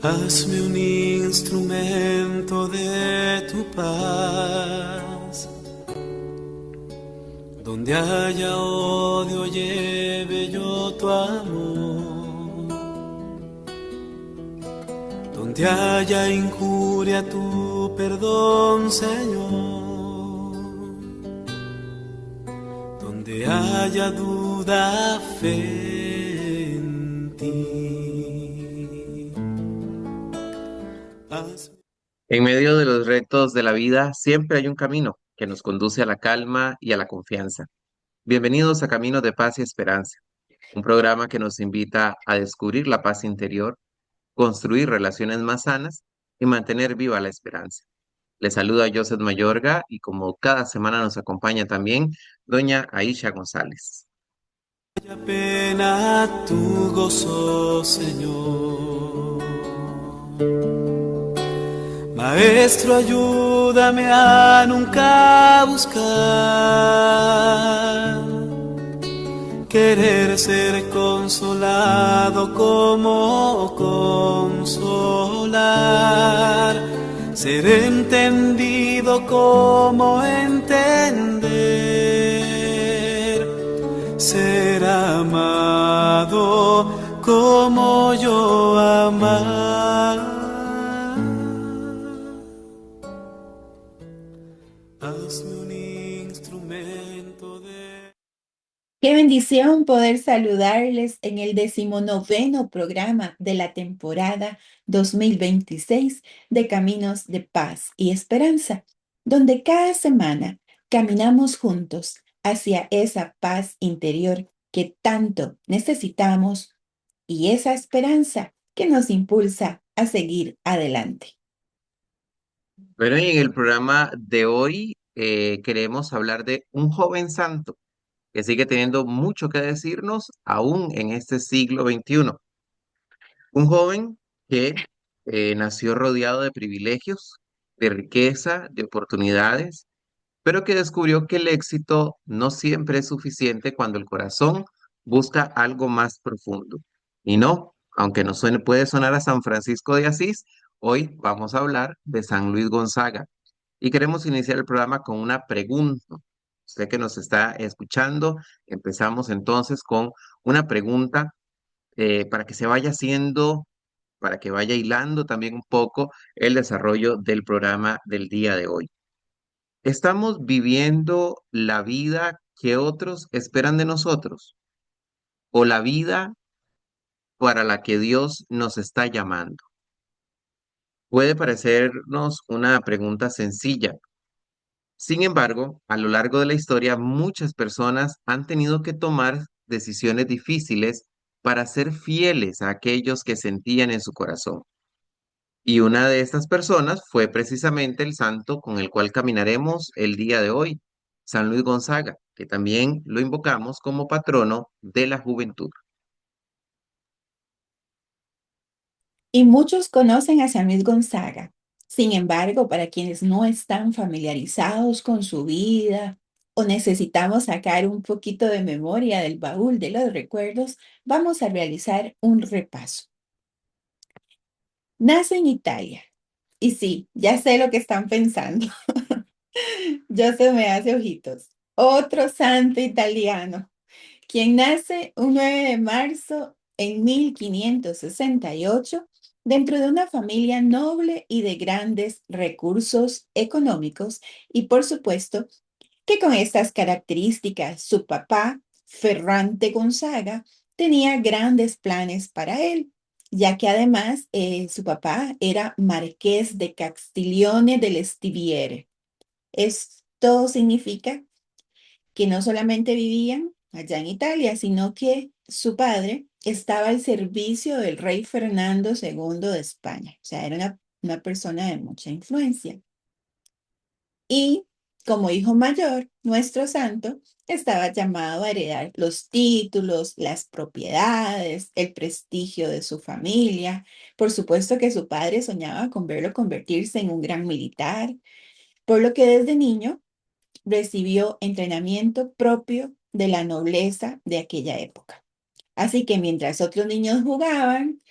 Hazme un instrumento de tu paz. Donde haya odio, lleve yo tu amor. Donde haya injuria, tu perdón, Señor. Donde haya duda, fe en ti. En medio de los retos de la vida siempre hay un camino que nos conduce a la calma y a la confianza. Bienvenidos a Caminos de Paz y Esperanza, un programa que nos invita a descubrir la paz interior, construir relaciones más sanas y mantener viva la esperanza. Les saluda Joseph Mayorga y como cada semana nos acompaña también doña Aisha González. Haya pena tu gozo, Señor. Maestro, ayúdame a nunca buscar querer ser consolado como consolar, ser entendido como entender, ser amado como yo amar. Hazme un instrumento de... Qué bendición poder saludarles en el 19º programa de la temporada 2026 de Caminos de Paz y Esperanza, donde cada semana caminamos juntos hacia esa paz interior que tanto necesitamos y esa esperanza que nos impulsa a seguir adelante. Bueno, y en el programa de hoy queremos hablar de un joven santo que sigue teniendo mucho que decirnos aún en este siglo XXI. Un joven que nació rodeado de privilegios, de riqueza, de oportunidades, pero que descubrió que el éxito no siempre es suficiente cuando el corazón busca algo más profundo. Y no, aunque nos suene, puede sonar a San Francisco de Asís, hoy vamos a hablar de San Luis Gonzaga. Y queremos iniciar el programa con una pregunta. Usted que nos está escuchando, empezamos entonces con una pregunta para que se vaya haciendo, para que vaya hilando también un poco el desarrollo del programa del día de hoy. ¿Estamos viviendo la vida que otros esperan de nosotros o la vida para la que Dios nos está llamando? Puede parecernos una pregunta sencilla. Sin embargo, a lo largo de la historia, muchas personas han tenido que tomar decisiones difíciles para ser fieles a aquellos que sentían en su corazón. Y una de estas personas fue precisamente el santo con el cual caminaremos el día de hoy, San Luis Gonzaga, que también lo invocamos como patrono de la juventud. Y muchos conocen a San Luis Gonzaga. Sin embargo, para quienes no están familiarizados con su vida o necesitamos sacar un poquito de memoria del baúl de los recuerdos, vamos a realizar un repaso. Nace en Italia. Y sí, ya sé lo que están pensando. Ya se me hace ojitos. Otro santo italiano, quien nace un 9 de marzo en 1568 dentro de una familia noble y de grandes recursos económicos y por supuesto que con estas características su papá, Ferrante Gonzaga, tenía grandes planes para él, ya que además su papá era marqués de Castiglione del Stiviere. Esto significa que no solamente vivían allá en Italia, sino que su padre estaba al servicio del rey Fernando II de España. O sea, era una persona de mucha influencia. Y como hijo mayor, nuestro santo estaba llamado a heredar los títulos, las propiedades, el prestigio de su familia. Por supuesto que su padre soñaba con verlo convertirse en un gran militar, por lo que desde niño recibió entrenamiento propio de la nobleza de aquella época. Así que mientras otros niños jugaban,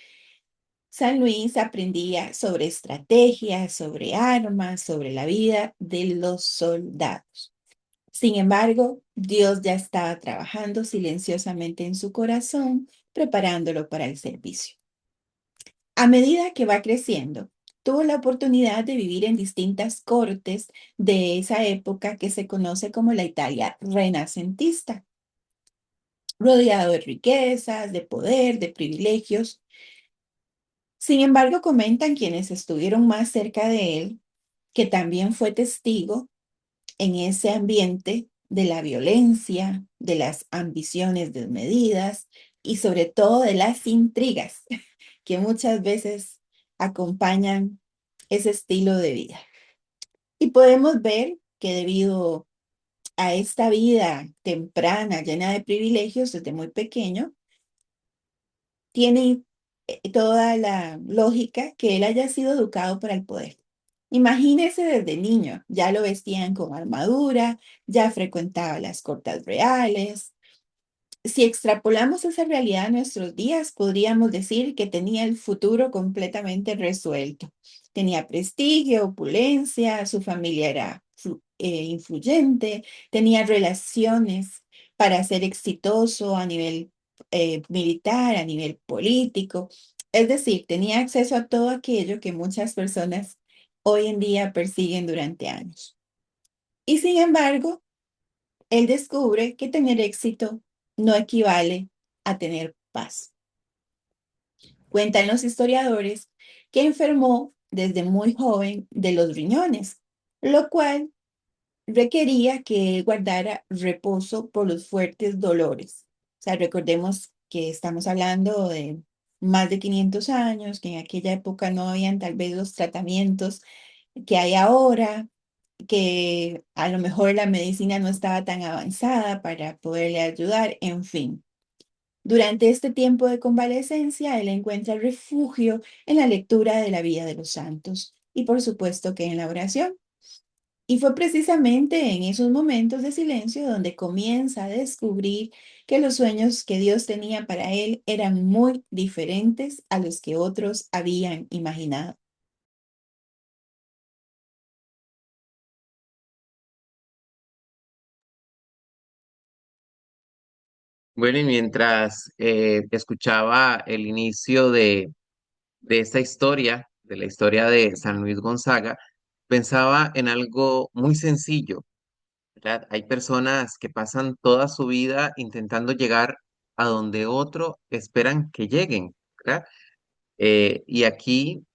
San Luis aprendía sobre estrategias, sobre armas, sobre la vida de los soldados. Sin embargo, Dios ya estaba trabajando silenciosamente en su corazón, preparándolo para el servicio. A medida que va creciendo, tuvo la oportunidad de vivir en distintas cortes de esa época que se conoce como la Italia renacentista, rodeado de riquezas, de poder, de privilegios. Sin embargo, comentan quienes estuvieron más cerca de él que también fue testigo en ese ambiente de la violencia, de las ambiciones desmedidas y sobre todo de las intrigas que muchas veces acompañan ese estilo de vida. Y podemos ver que debido a esta vida temprana, llena de privilegios desde muy pequeño, tiene toda la lógica que él haya sido educado para el poder. Imagínese desde niño, ya lo vestían con armadura, ya frecuentaba las cortes reales. Si extrapolamos esa realidad a nuestros días, podríamos decir que tenía el futuro completamente resuelto. Tenía prestigio, opulencia, su familia era influyente, tenía relaciones para ser exitoso a nivel militar, a nivel político. Es decir, tenía acceso a todo aquello que muchas personas hoy en día persiguen durante años. Y sin embargo, él descubre que tener éxito no equivale a tener paz. Cuentan los historiadores que enfermó desde muy joven de los riñones, lo cual requería que él guardara reposo por los fuertes dolores. O sea, recordemos que estamos hablando de más de 500 años, que en aquella época no habían tal vez los tratamientos que hay ahora, que a lo mejor la medicina no estaba tan avanzada para poderle ayudar, en fin. Durante este tiempo de convalecencia, él encuentra refugio en la lectura de la vida de los santos y por supuesto que en la oración. Y fue precisamente en esos momentos de silencio donde comienza a descubrir que los sueños que Dios tenía para él eran muy diferentes a los que otros habían imaginado. Bueno, y mientras escuchaba el inicio de esta historia, de la historia de San Luis Gonzaga, pensaba en algo muy sencillo, ¿verdad? Hay personas que pasan toda su vida intentando llegar a donde otro esperan que lleguen, ¿verdad? Y aquí,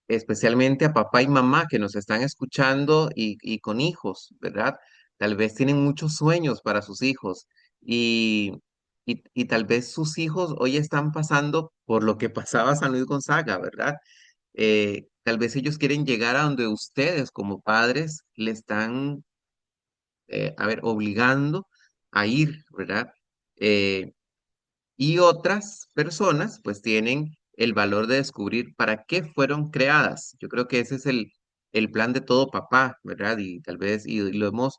especialmente a papá y mamá que nos están escuchando y con hijos, ¿verdad? Tal vez tienen muchos sueños para sus hijos y, y tal vez sus hijos hoy están pasando por lo que pasaba San Luis Gonzaga, ¿verdad? Tal vez ellos quieren llegar a donde ustedes como padres le están, a ver, obligando a ir, ¿verdad? Eh, y otras personas pues tienen el valor de descubrir para qué fueron creadas. Yo creo que ese es el plan de todo papá, ¿verdad? Y tal vez, y lo hemos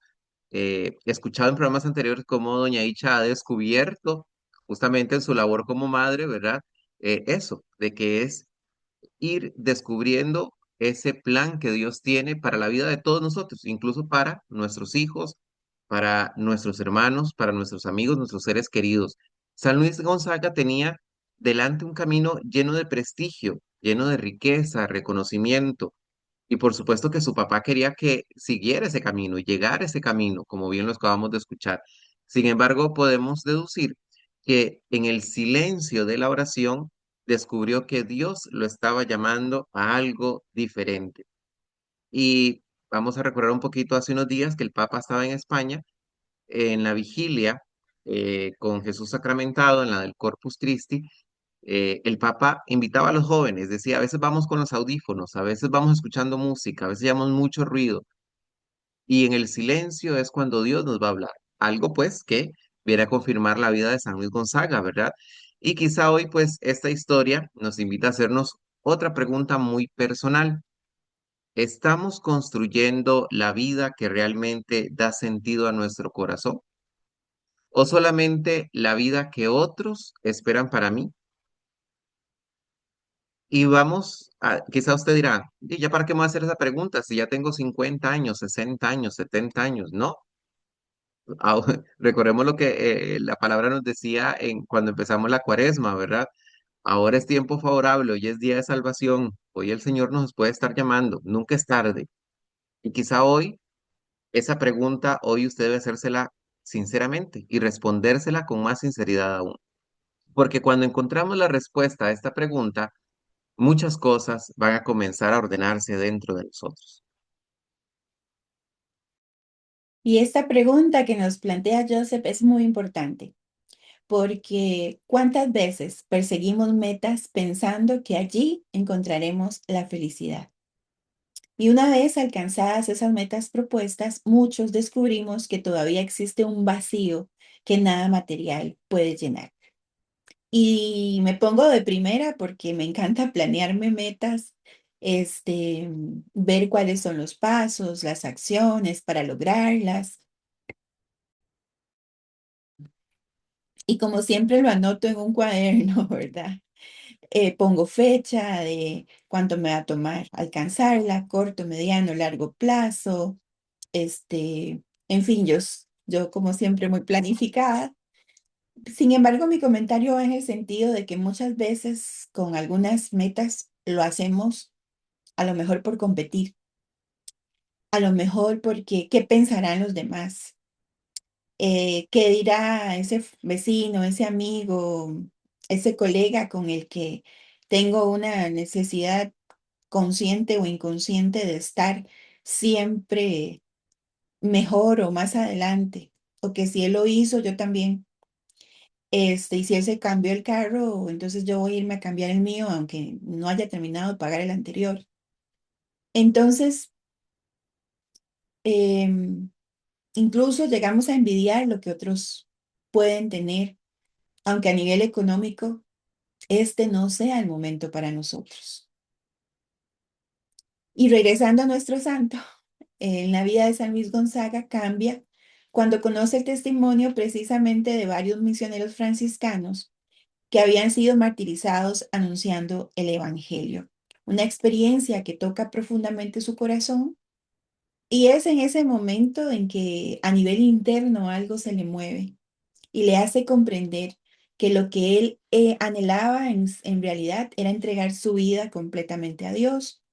escuchado en programas anteriores, como doña Icha ha descubierto justamente en su labor como madre, ¿verdad? Eso, de que es ir descubriendo ese plan que Dios tiene para la vida de todos nosotros, incluso para nuestros hijos, para nuestros hermanos, para nuestros amigos, nuestros seres queridos. San Luis Gonzaga tenía delante un camino lleno de prestigio, lleno de riqueza, reconocimiento, y por supuesto que su papá quería que siguiera ese camino y llegara a ese camino, como bien lo acabamos de escuchar. Sin embargo, podemos deducir que en el silencio de la oración descubrió que Dios lo estaba llamando a algo diferente. Y vamos a recordar un poquito hace unos días que el Papa estaba en España en la vigilia con Jesús sacramentado, en la del Corpus Christi. El Papa invitaba a los jóvenes, decía, a veces vamos con los audífonos, a veces vamos escuchando música, a veces llevamos mucho ruido, y en el silencio es cuando Dios nos va a hablar. Algo pues que viene a confirmar la vida de San Luis Gonzaga, ¿verdad? Y quizá hoy pues esta historia nos invita a hacernos otra pregunta muy personal. ¿Estamos construyendo la vida que realmente da sentido a nuestro corazón? ¿O solamente la vida que otros esperan para mí? Y vamos a, quizá usted dirá, "¿Y ya para qué me voy a hacer esa pregunta si ya tengo 50 años, 60 años, 70 años? No, recordemos lo que la palabra nos decía cuando empezamos la cuaresma, ¿verdad? Ahora es tiempo favorable, hoy es día de salvación, hoy el Señor nos puede estar llamando, nunca es tarde. Y quizá hoy, esa pregunta, hoy usted debe hacérsela sinceramente y respondérsela con más sinceridad aún. Porque cuando encontramos la respuesta a esta pregunta, muchas cosas van a comenzar a ordenarse dentro de nosotros. Y esta pregunta que nos plantea Joseph es muy importante, porque ¿cuántas veces perseguimos metas pensando que allí encontraremos la felicidad? Y una vez alcanzadas esas metas propuestas, muchos descubrimos que todavía existe un vacío que nada material puede llenar. Y me pongo de primera porque me encanta planearme metas, ver cuáles son los pasos, las acciones para lograrlas. Y como siempre lo anoto en un cuaderno, ¿verdad? Pongo fecha de cuánto me va a tomar alcanzarla, corto, mediano, largo plazo. En fin, yo como siempre muy planificada. Sin embargo, mi comentario va en el sentido de que muchas veces con algunas metas lo hacemos a lo mejor por competir, a lo mejor porque qué pensarán los demás. ¿Qué dirá ese vecino, ese amigo, ese colega con el que tengo una necesidad consciente o inconsciente de estar siempre mejor o más adelante? O que si él lo hizo, yo también. Y si él se cambió el carro, entonces yo voy a irme a cambiar el mío, aunque no haya terminado de pagar el anterior. Entonces, em, incluso llegamos a envidiar lo que otros pueden tener, aunque a nivel económico este no sea el momento para nosotros. Y regresando a nuestro santo, en la vida de San Luis Gonzaga cambia cuando conoce el testimonio precisamente de varios misioneros franciscanos que habían sido martirizados anunciando el Evangelio. Una experiencia que toca profundamente su corazón y es en ese momento en que a nivel interno algo se le mueve y le hace comprender que lo que él anhelaba en realidad era entregar su vida completamente a Dios.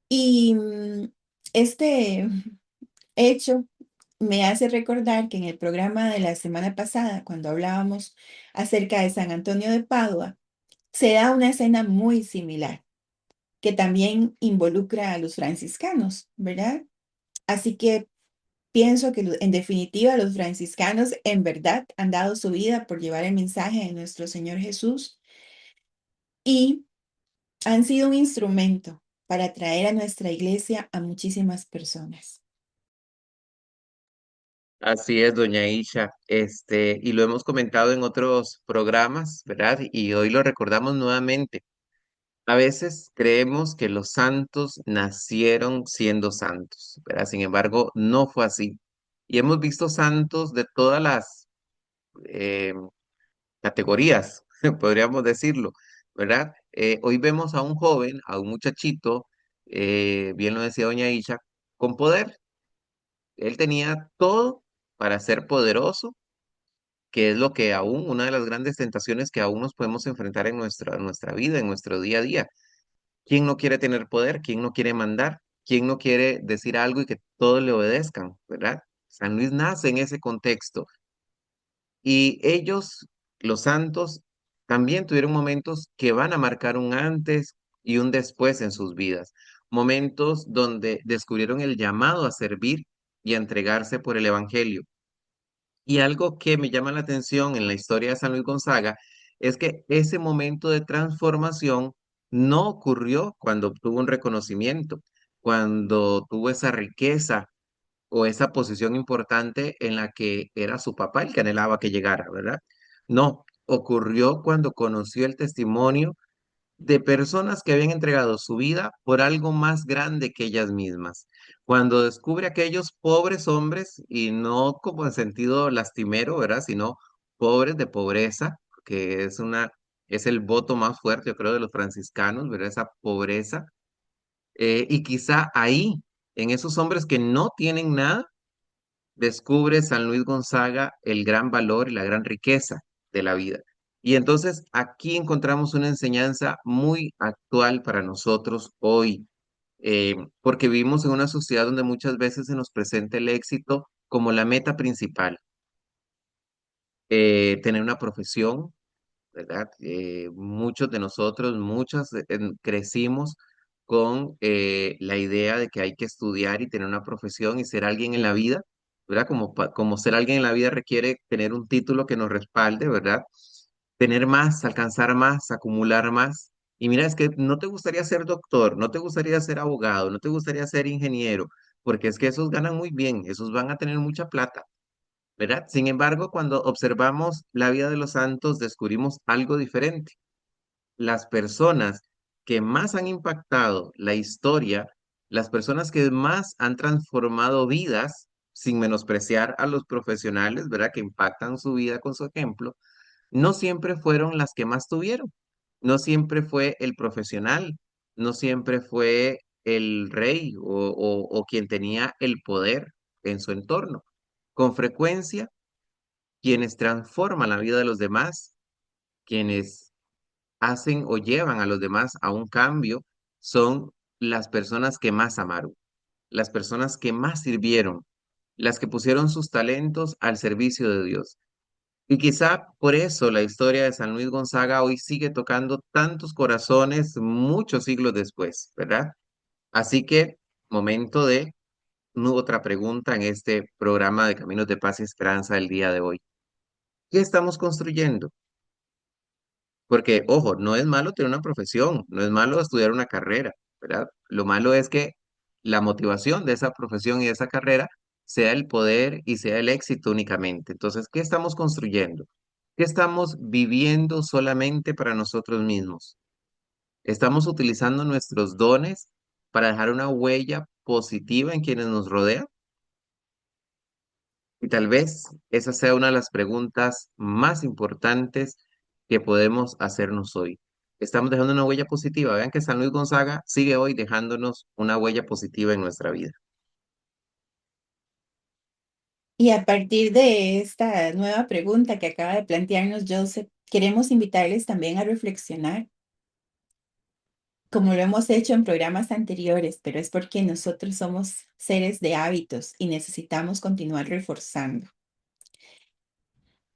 Y este hecho me hace recordar que en el programa de la semana pasada, cuando hablábamos acerca de San Antonio de Padua, se da una escena muy similar, que también involucra a los franciscanos, ¿verdad? Así que pienso que en definitiva los franciscanos en verdad han dado su vida por llevar el mensaje de nuestro Señor Jesús y han sido un instrumento para traer a nuestra iglesia a muchísimas personas. Así es, doña Isha, y lo hemos comentado en otros programas, ¿verdad? Y hoy lo recordamos nuevamente. A veces creemos que los santos nacieron siendo santos, ¿verdad? Sin embargo, no fue así. Y hemos visto santos de todas las eh, categorías, podríamos decirlo, ¿verdad? Hoy vemos a un joven, a un muchachito, bien lo decía doña Isha, con poder. Él tenía todo para ser poderoso, que es lo que aún, una de las grandes tentaciones que aún nos podemos enfrentar en nuestra vida, en nuestro día a día. ¿Quién no quiere tener poder? ¿Quién no quiere mandar? ¿Quién no quiere decir algo y que todos le obedezcan? ¿Verdad? San Luis nace en ese contexto y ellos, los santos, también tuvieron momentos que van a marcar un antes y un después en sus vidas. Momentos donde descubrieron el llamado a servir y a entregarse por el Evangelio. Y algo que me llama la atención en la historia de San Luis Gonzaga es que ese momento de transformación no ocurrió cuando obtuvo un reconocimiento, cuando tuvo esa riqueza o esa posición importante en la que era su papá el que anhelaba que llegara, ¿verdad? No, ocurrió cuando conoció el testimonio de personas que habían entregado su vida por algo más grande que ellas mismas. Cuando descubre a aquellos pobres hombres, y no como en sentido lastimero, ¿verdad? Sino pobres de pobreza, que es una es el voto más fuerte, yo creo, de los franciscanos, ¿verdad? Esa pobreza. Y quizá ahí, en esos hombres que no tienen nada, descubre San Luis Gonzaga el gran valor y la gran riqueza de la vida. Y entonces aquí encontramos una enseñanza muy actual para nosotros hoy, porque vivimos en una sociedad donde muchas veces se nos presenta el éxito como la meta principal. Tener una profesión, ¿verdad? Muchos de nosotros, muchas, crecimos con la idea de que hay que estudiar y tener una profesión y ser alguien en la vida, ¿verdad? Como ser alguien en la vida requiere tener un título que nos respalde, ¿verdad? Tener más, alcanzar más, acumular más. Y mira, es que no te gustaría ser doctor, no te gustaría ser abogado, no te gustaría ser ingeniero, porque es que esos ganan muy bien, esos van a tener mucha plata. ¿Verdad? Sin embargo, cuando observamos la vida de los santos, descubrimos algo diferente. Las personas que más han impactado la historia, las personas que más han transformado vidas, sin menospreciar a los profesionales, ¿verdad? Que impactan su vida con su ejemplo, no siempre fueron las que más tuvieron. No siempre fue el profesional, no siempre fue el rey o quien tenía el poder en su entorno. Con frecuencia, quienes transforman la vida de los demás, quienes hacen o llevan a los demás a un cambio, son las personas que más amaron, las personas que más sirvieron, las que pusieron sus talentos al servicio de Dios. Y quizá por eso la historia de San Luis Gonzaga hoy sigue tocando tantos corazones muchos siglos después, ¿verdad? Así que, momento de otra pregunta en este programa de Caminos de Paz y Esperanza del día de hoy. ¿Qué estamos construyendo? Porque, ojo, no es malo tener una profesión, no es malo estudiar una carrera, ¿verdad? Lo malo es que la motivación de esa profesión y de esa carrera sea el poder y sea el éxito únicamente. Entonces, ¿qué estamos construyendo? ¿Qué estamos viviendo solamente para nosotros mismos? ¿Estamos utilizando nuestros dones para dejar una huella positiva en quienes nos rodean? Y tal vez esa sea una de las preguntas más importantes que podemos hacernos hoy. Estamos dejando una huella positiva. Vean que San Luis Gonzaga sigue hoy dejándonos una huella positiva en nuestra vida. Y a partir de esta nueva pregunta que acaba de plantearnos Joseph, queremos invitarles también a reflexionar, como lo hemos hecho en programas anteriores, pero es porque nosotros somos seres de hábitos y necesitamos continuar reforzando.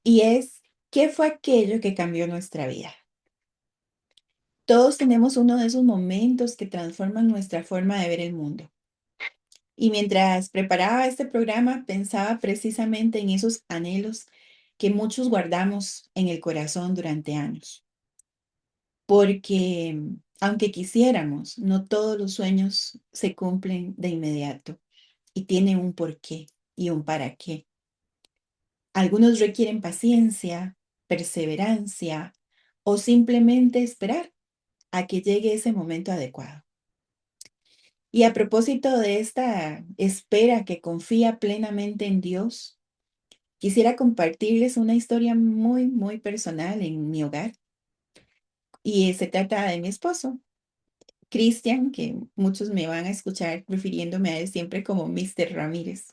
Y es, ¿qué fue aquello que cambió nuestra vida? Todos tenemos uno de esos momentos que transforman nuestra forma de ver el mundo. Y mientras preparaba este programa, pensaba precisamente en esos anhelos que muchos guardamos en el corazón durante años. Porque aunque quisiéramos, no todos los sueños se cumplen de inmediato y tienen un porqué y un para qué. Algunos requieren paciencia, perseverancia o simplemente esperar a que llegue ese momento adecuado. Y a propósito de esta espera que confía plenamente en Dios, quisiera compartirles una historia muy, muy personal en mi hogar. Y se trata de mi esposo, Cristian, que muchos me van a escuchar refiriéndome a él siempre como Mr. Ramírez.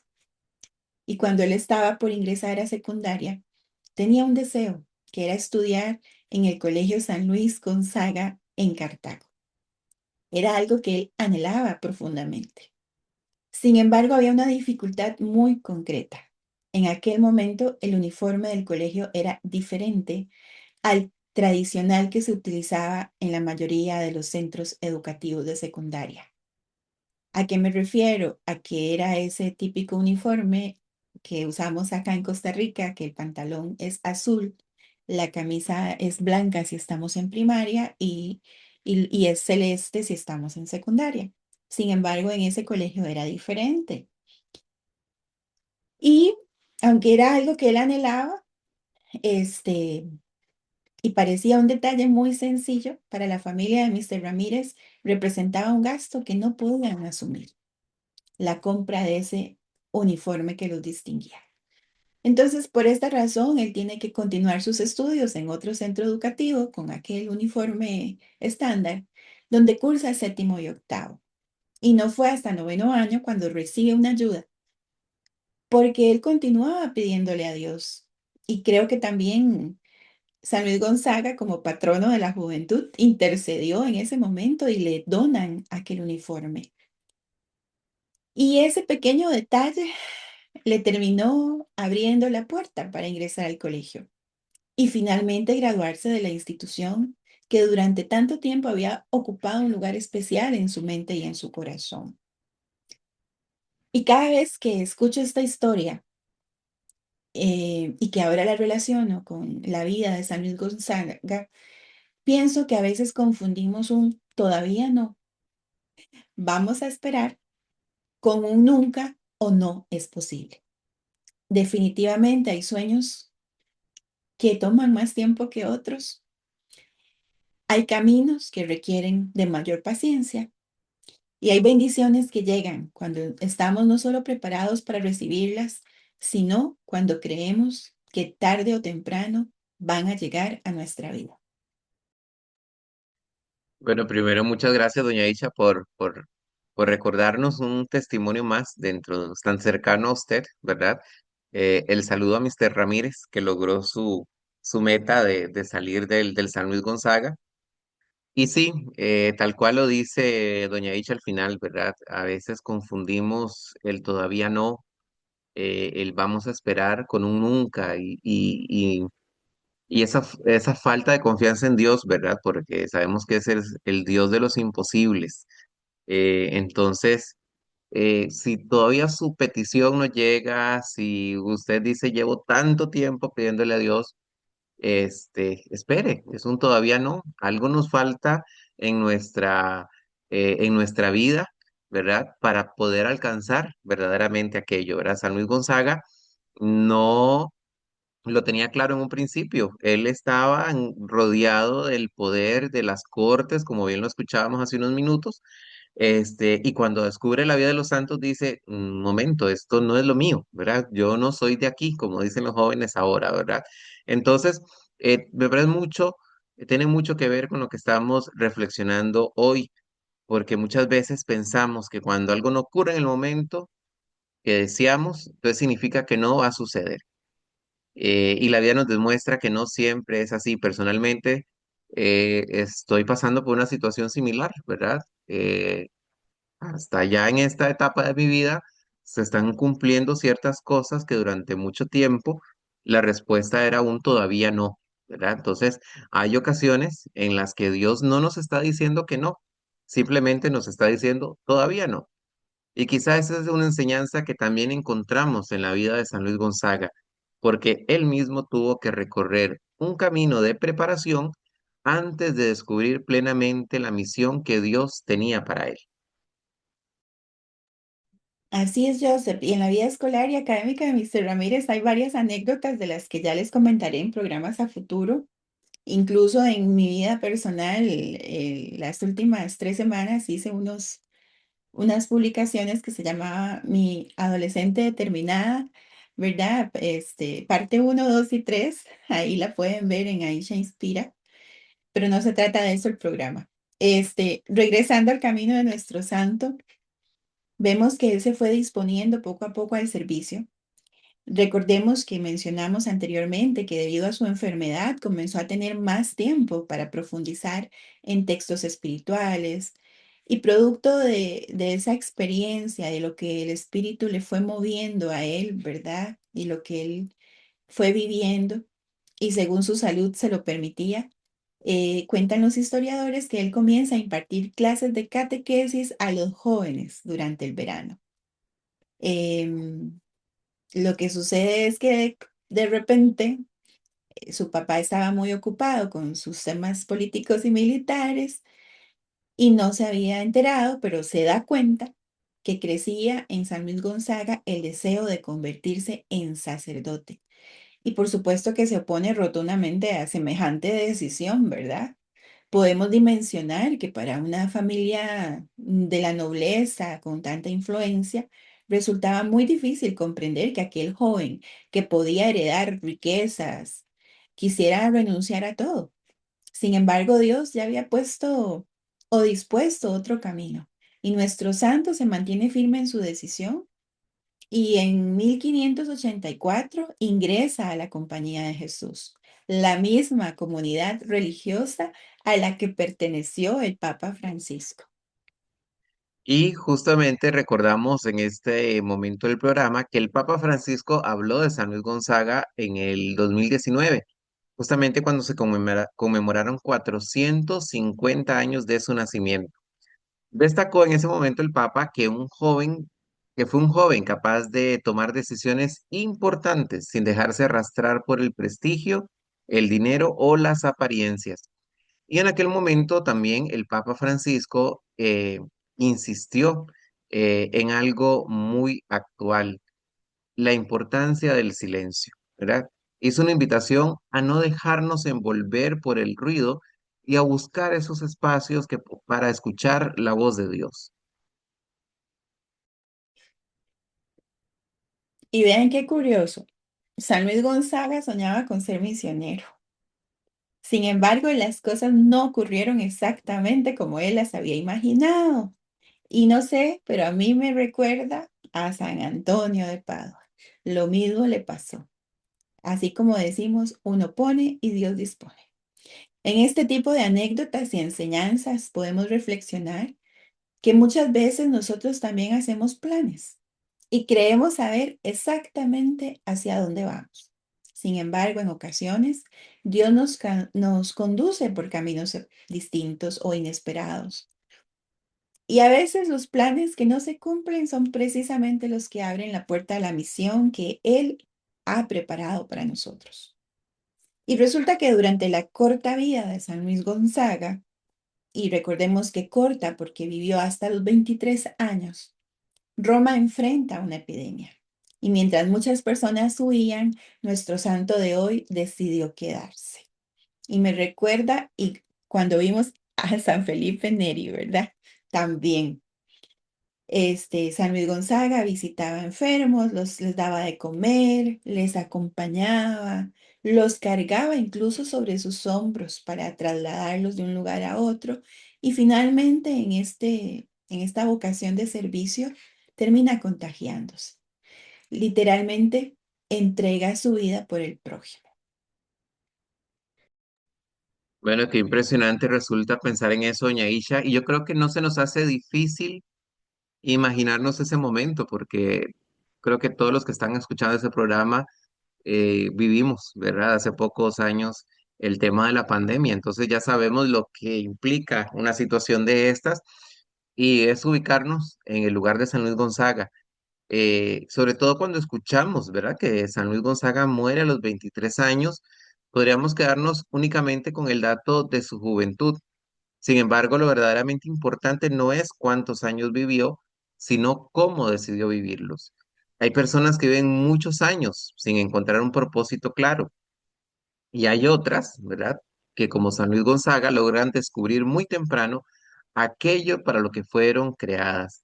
Y cuando él estaba por ingresar a secundaria, tenía un deseo, que era estudiar en el Colegio San Luis Gonzaga en Cartago. Era algo que él anhelaba profundamente. Sin embargo, había una dificultad muy concreta. En aquel momento, el uniforme del colegio era diferente al tradicional que se utilizaba en la mayoría de los centros educativos de secundaria. ¿A qué me refiero? A que era ese típico uniforme que usamos acá en Costa Rica, que el pantalón es azul, la camisa es blanca si estamos en primaria y es celeste si estamos en secundaria. Sin embargo, en ese colegio era diferente. Y aunque era algo que él anhelaba, este, y parecía un detalle muy sencillo para la familia de Mr. Ramírez, representaba un gasto que no podían asumir, la compra de ese uniforme que los distinguía. Entonces, por esta razón, él tiene que continuar sus estudios en otro centro educativo con aquel uniforme estándar, donde cursa séptimo y octavo. Y no fue hasta noveno año cuando recibe una ayuda, porque él continuaba pidiéndole a Dios. Y creo que también San Luis Gonzaga, como patrono de la juventud, intercedió en ese momento y le donan aquel uniforme. Y ese pequeño detalle le terminó abriendo la puerta para ingresar al colegio y finalmente graduarse de la institución que durante tanto tiempo había ocupado un lugar especial en su mente y en su corazón. Y cada vez que escucho esta historia y que ahora la relaciono con la vida de San Luis Gonzaga, pienso que a veces confundimos un todavía no, vamos a esperar con un nunca o no es posible. Definitivamente hay sueños que toman más tiempo que otros. Hay caminos que requieren de mayor paciencia y hay bendiciones que llegan cuando estamos no solo preparados para recibirlas, sino cuando creemos que tarde o temprano van a llegar a nuestra vida. Bueno, primero muchas gracias, doña Isha, por recordarnos un testimonio más dentro, tan cercano a usted, ¿verdad? El saludo a Mr. Ramírez, que logró su meta de salir del San Luis Gonzaga. Y sí, tal cual lo dice doña Isha al final, ¿verdad? A veces confundimos el todavía no, el vamos a esperar con un nunca y esa falta de confianza en Dios, ¿verdad? Porque sabemos que es el Dios de los imposibles. Entonces, si todavía su petición no llega, si usted dice llevo tanto tiempo pidiéndole a Dios, espere, es un todavía no. Algo nos falta en nuestra vida, ¿verdad? Para poder alcanzar verdaderamente aquello, ¿verdad? San Luis Gonzaga no lo tenía claro en un principio. Él estaba rodeado del poder de las cortes, como bien lo escuchábamos hace unos minutos, y cuando descubre la vida de los santos dice, un momento, esto no es lo mío, ¿verdad? Yo no soy de aquí, como dicen los jóvenes ahora, ¿verdad? Entonces, me parece mucho, tiene mucho que ver con lo que estamos reflexionando hoy, porque muchas veces pensamos que cuando algo no ocurre en el momento que deseamos, entonces significa que no va a suceder. Y la vida nos demuestra que no siempre es así. Personalmente, estoy pasando por una situación similar, ¿verdad? Hasta ya en esta etapa de mi vida se están cumpliendo ciertas cosas que durante mucho tiempo la respuesta era un todavía no, ¿verdad? Entonces, hay ocasiones en las que Dios no nos está diciendo que no, simplemente nos está diciendo todavía no. Y quizá esa es una enseñanza que también encontramos en la vida de San Luis Gonzaga, porque él mismo tuvo que recorrer un camino de preparación antes de descubrir plenamente la misión que Dios tenía para él. Así es, Joseph. Y en la vida escolar y académica de Mr. Ramírez hay varias anécdotas de las que ya les comentaré en programas a futuro. Incluso en mi vida personal, las últimas 3 semanas hice unas publicaciones que se llamaba Mi Adolescente Determinada, ¿verdad? Parte uno 2 y 3 ahí la pueden ver en Aisha Inspira, pero no se trata de eso el programa. Regresando al camino de nuestro santo, vemos que él se fue disponiendo poco a poco al servicio. Recordemos que mencionamos anteriormente que debido a su enfermedad comenzó a tener más tiempo para profundizar en textos espirituales y producto de esa experiencia, de lo que el espíritu le fue moviendo a él, ¿verdad? Y lo que él fue viviendo y según su salud se lo permitía, cuentan los historiadores que él comienza a impartir clases de catequesis a los jóvenes durante el verano. Em, lo que sucede es que de repente su papá estaba muy ocupado con sus temas políticos y militares y no se había enterado, pero se da cuenta que crecía en San Luis Gonzaga el deseo de convertirse en sacerdote. Y por supuesto que se opone rotundamente a semejante decisión, ¿verdad? Podemos dimensionar que para una familia de la nobleza con tanta influencia, Resultaba muy difícil comprender que aquel joven que podía heredar riquezas quisiera renunciar a todo. Sin embargo, Dios ya había puesto o dispuesto otro camino y nuestro santo se mantiene firme en su decisión y en 1584 ingresa a la Compañía de Jesús, la misma comunidad religiosa a la que perteneció el Papa Francisco. Y justamente recordamos en este momento del programa que el Papa Francisco habló de San Luis Gonzaga en el 2019, justamente cuando se conmemoraron 450 años de su nacimiento. Destacó en ese momento el Papa que fue un joven capaz de tomar decisiones importantes sin dejarse arrastrar por el prestigio, el dinero o las apariencias. Y en aquel momento también el Papa Francisco insistió en algo muy actual, la importancia del silencio, ¿verdad? Hizo una invitación a no dejarnos envolver por el ruido y a buscar esos espacios para escuchar la voz de Dios. Y vean qué curioso, San Luis Gonzaga soñaba con ser misionero. Sin embargo, las cosas no ocurrieron exactamente como él las había imaginado. Y no sé, pero a mí me recuerda a San Antonio de Padua. Lo mismo le pasó. Así como decimos, uno pone y Dios dispone. En este tipo de anécdotas y enseñanzas podemos reflexionar que muchas veces nosotros también hacemos planes y creemos saber exactamente hacia dónde vamos. Sin embargo, en ocasiones, Dios nos conduce por caminos distintos o inesperados. Y a veces los planes que no se cumplen son precisamente los que abren la puerta a la misión que Él ha preparado para nosotros. Y resulta que durante la corta vida de San Luis Gonzaga, y recordemos que corta porque vivió hasta los 23 años, Roma enfrenta una epidemia. Y mientras muchas personas huían, nuestro santo de hoy decidió quedarse. Y me recuerda y cuando vimos a San Felipe Neri, ¿verdad? También. San Luis Gonzaga visitaba enfermos, les daba de comer, les acompañaba, los cargaba incluso sobre sus hombros para trasladarlos de un lugar a otro. Y finalmente, en esta vocación de servicio, termina contagiándose. Literalmente, entrega su vida por el prójimo. Bueno, qué impresionante resulta pensar en eso, doña Isha, y yo creo que no se nos hace difícil imaginarnos ese momento, porque creo que todos los que están escuchando ese programa vivimos, ¿verdad? Hace pocos años el tema de la pandemia, entonces ya sabemos lo que implica una situación de estas y es ubicarnos en el lugar de San Luis Gonzaga, sobre todo cuando escuchamos, ¿verdad? Que San Luis Gonzaga muere a los 23 años, podríamos quedarnos únicamente con el dato de su juventud. Sin embargo, lo verdaderamente importante no es cuántos años vivió, sino cómo decidió vivirlos. Hay personas que viven muchos años sin encontrar un propósito claro y hay otras, ¿verdad? Que como San Luis Gonzaga logran descubrir muy temprano aquello para lo que fueron creadas.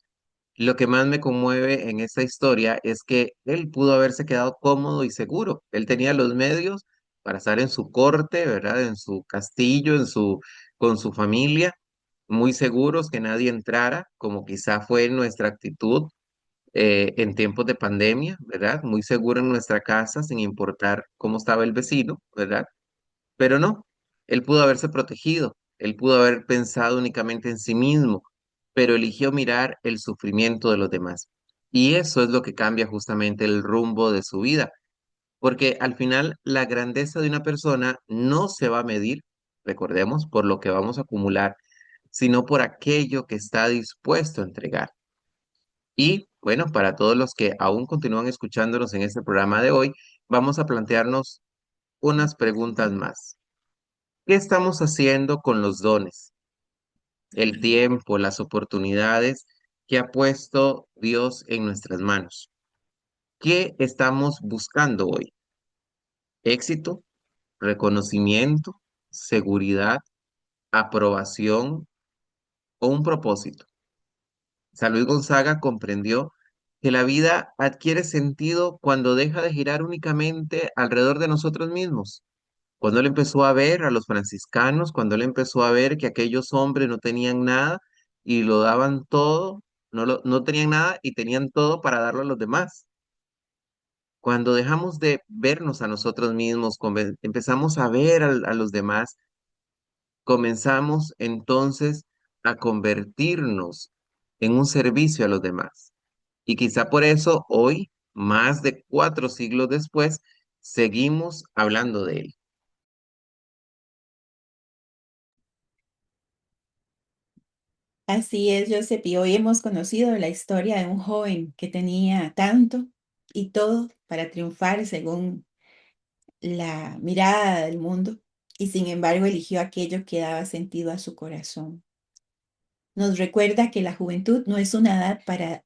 Lo que más me conmueve en esta historia es que él pudo haberse quedado cómodo y seguro. Él tenía los medios para estar en su corte, ¿verdad? En su castillo, con su familia, muy seguros que nadie entrara, como quizá fue nuestra actitud en tiempos de pandemia, ¿verdad? Muy seguro en nuestra casa, sin importar cómo estaba el vecino, ¿verdad? Pero no, él pudo haberse protegido, él pudo haber pensado únicamente en sí mismo, pero eligió mirar el sufrimiento de los demás. Y eso es lo que cambia justamente el rumbo de su vida, porque al final la grandeza de una persona no se va a medir, recordemos, por lo que vamos a acumular, sino por aquello que está dispuesto a entregar. Y bueno, para todos los que aún continúan escuchándonos en este programa de hoy, vamos a plantearnos unas preguntas más. ¿Qué estamos haciendo con los dones, el tiempo, las oportunidades que ha puesto Dios en nuestras manos? ¿Qué estamos buscando hoy? ¿Éxito, reconocimiento, seguridad, aprobación o un propósito? San Luis Gonzaga comprendió que la vida adquiere sentido cuando deja de girar únicamente alrededor de nosotros mismos. Cuando él empezó a ver a los franciscanos, cuando él empezó a ver que aquellos hombres no tenían nada y lo daban todo, no tenían nada y tenían todo para darlo a los demás. Cuando dejamos de vernos a nosotros mismos, empezamos a ver a los demás, comenzamos entonces a convertirnos en un servicio a los demás. Y quizá por eso hoy, más de 4 siglos después, seguimos hablando de él. Así es, Joseph, y hoy hemos conocido la historia de un joven que tenía tanto y todo para triunfar según la mirada del mundo, y sin embargo eligió aquello que daba sentido a su corazón. Nos recuerda que la juventud no es una edad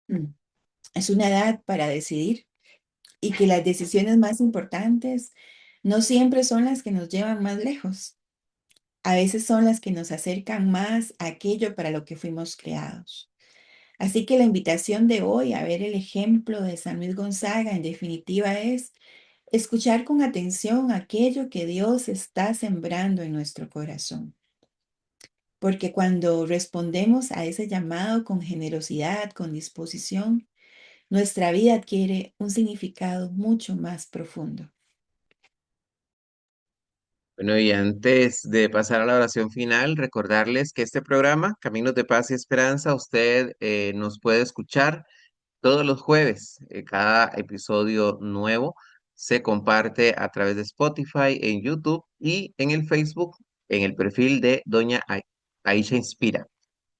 mm, es una edad para decidir, y que las decisiones más importantes no siempre son las que nos llevan más lejos. A veces son las que nos acercan más a aquello para lo que fuimos creados. Así que la invitación de hoy a ver el ejemplo de San Luis Gonzaga, en definitiva, es escuchar con atención aquello que Dios está sembrando en nuestro corazón. Porque cuando respondemos a ese llamado con generosidad, con disposición, nuestra vida adquiere un significado mucho más profundo. Bueno, y antes de pasar a la oración final, recordarles que este programa, Caminos de Paz y Esperanza, usted nos puede escuchar todos los jueves. Cada episodio nuevo se comparte a través de Spotify, en YouTube y en el Facebook, en el perfil de Doña Aisha Inspira.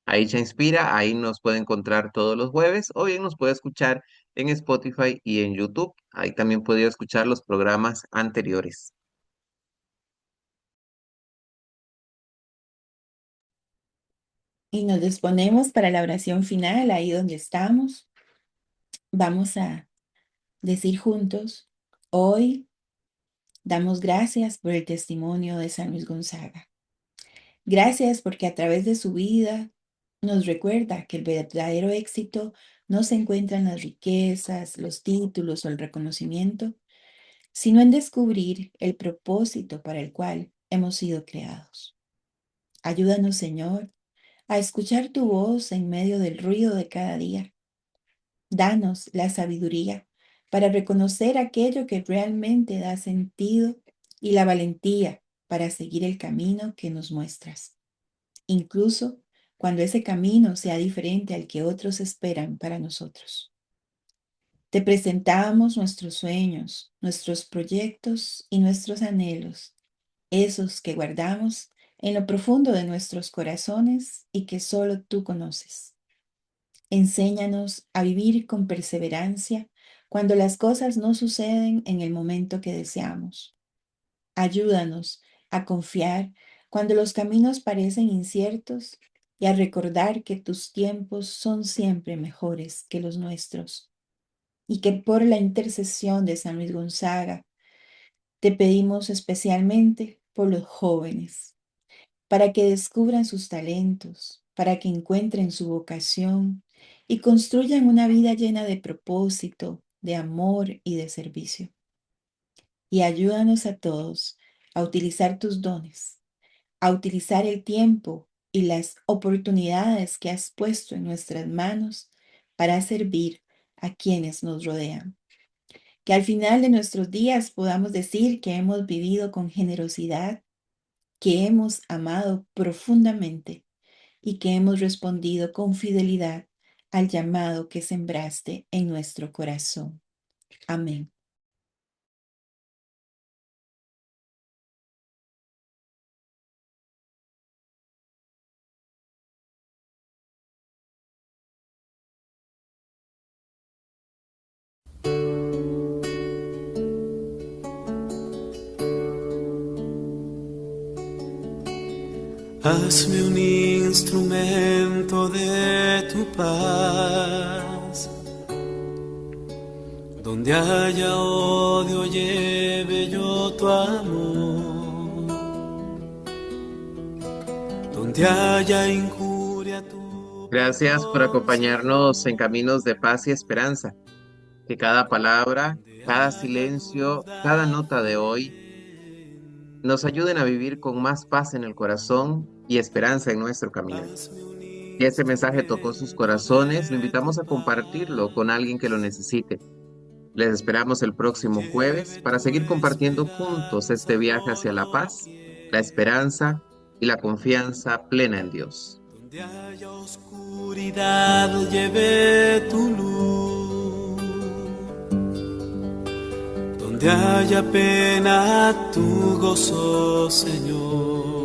Aisha Inspira, ahí nos puede encontrar todos los jueves o bien nos puede escuchar en Spotify y en YouTube. Ahí también puede escuchar los programas anteriores. Y nos disponemos para la oración final, ahí donde estamos. Vamos a decir juntos, hoy damos gracias por el testimonio de San Luis Gonzaga. Gracias porque a través de su vida nos recuerda que el verdadero éxito no se encuentra en las riquezas, los títulos o el reconocimiento, sino en descubrir el propósito para el cual hemos sido creados. Ayúdanos, Señor, a escuchar tu voz en medio del ruido de cada día. Danos la sabiduría para reconocer aquello que realmente da sentido y la valentía para seguir el camino que nos muestras, incluso cuando ese camino sea diferente al que otros esperan para nosotros. Te presentamos nuestros sueños, nuestros proyectos y nuestros anhelos, esos que guardamos en lo profundo de nuestros corazones y que solo tú conoces. Enséñanos a vivir con perseverancia cuando las cosas no suceden en el momento que deseamos. Ayúdanos a confiar cuando los caminos parecen inciertos y a recordar que tus tiempos son siempre mejores que los nuestros, y que por la intercesión de San Luis Gonzaga te pedimos especialmente por los jóvenes, para que descubran sus talentos, para que encuentren su vocación y construyan una vida llena de propósito, de amor y de servicio. Y ayúdanos a todos a utilizar tus dones, a utilizar el tiempo y las oportunidades que has puesto en nuestras manos para servir a quienes nos rodean. Que al final de nuestros días podamos decir que hemos vivido con generosidad, que hemos amado profundamente y que hemos respondido con fidelidad al llamado que sembraste en nuestro corazón. Amén. Hazme un instrumento de tu paz. Donde haya odio, lleve yo tu amor. Donde haya injuria, tu Gracias por acompañarnos en caminos de paz y esperanza. Que cada palabra, cada silencio, cada nota de hoy nos ayuden a vivir con más paz en el corazón y esperanza en nuestro caminar. Si ese mensaje tocó sus corazones, lo invitamos a compartirlo con alguien que lo necesite. Les esperamos el próximo jueves para seguir compartiendo juntos este viaje hacia la paz, la esperanza y la confianza plena en Dios. Donde haya oscuridad, lleve tu luz. Donde haya pena, tu gozo, Señor.